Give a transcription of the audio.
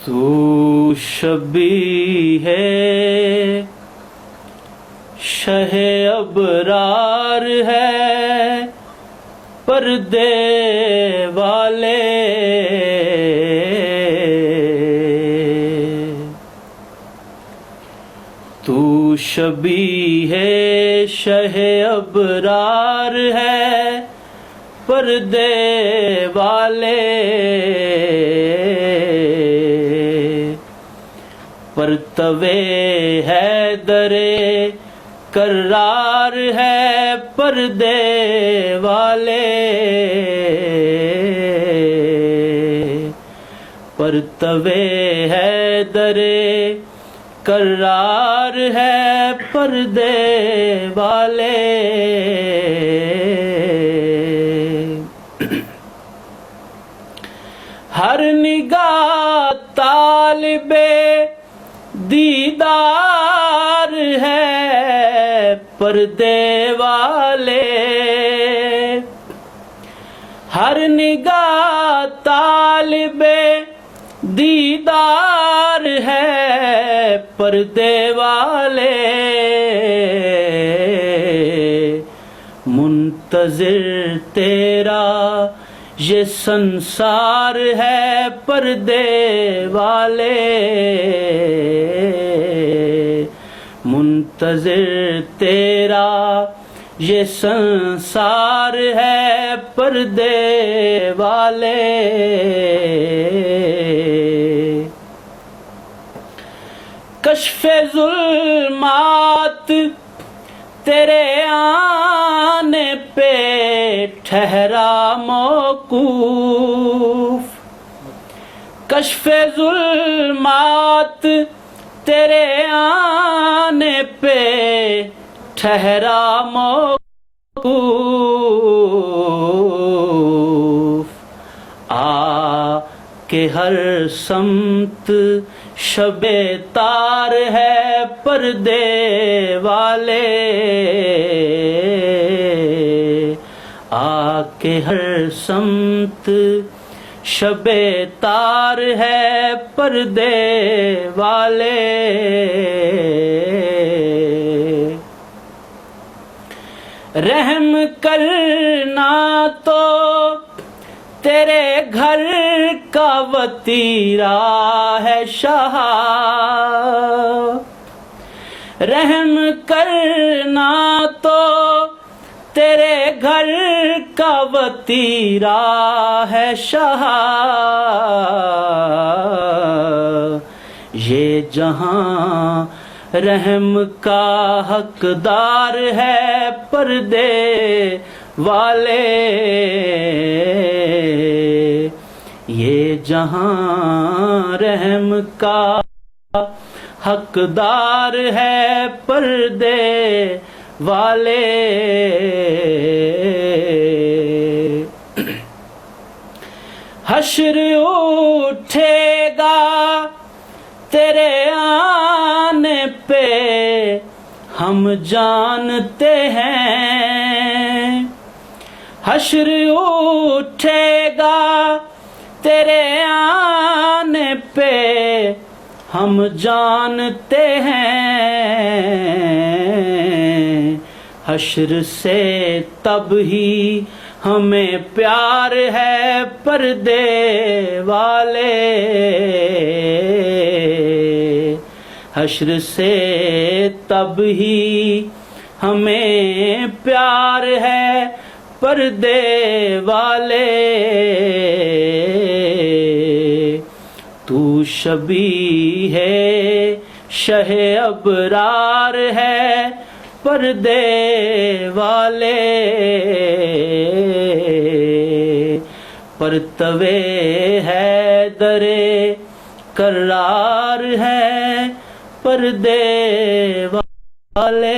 تو شبی ہے شہ ابرار ہے پردے والے، تو شبی ہے شہ ابرار ہے پردے والے، پرتوے حیدر کرار ہے پردے والے، پرتوے حیدر کرار ہے پردے والے۔ ہر نگاہ طالب دیدار ہے پردے والے، ہر نگاہ طالب دیدار ہے پردے والے، منتظر تیرا یہ سنسار ہے پردے والے، منتظر تیرا یہ سنسار ہے پردے والے۔ کشف ظلمات تیرے آنے پہ ٹھہرا موقوف، کشف ظلمات تیرے آنے پہ ٹھہرا موقوف، آ کہ ہر سمت شب تار ہے پردے والے، آ کہ ہر سمت شب تار ہے پردے والے، رحم کرنا تو تیرے گھر کا وطیرہ ہے شاہ، رحم کرنا تو تیرے گھر کا وطیرہ ہے شاہ، یہ جہاں رحم کا حقدار ہے پردے والے، یہ جہاں رحم کا حقدار ہے پردے والے۔ حشر اٹھے گا تیرے آنے پہ ہم جانتے ہیں، حشر اٹھے گا تیرے آنے پہ ہم جانتے ہیں، حشر سے تب ہی ہمیں پیار ہے پردے والے، حشر سے تب ہی ہمیں پیار ہے پردے والے، تو شبی ہے شہ ابرار ہے پردے والے، پرتوے حیدر کرار ہے پردے والے۔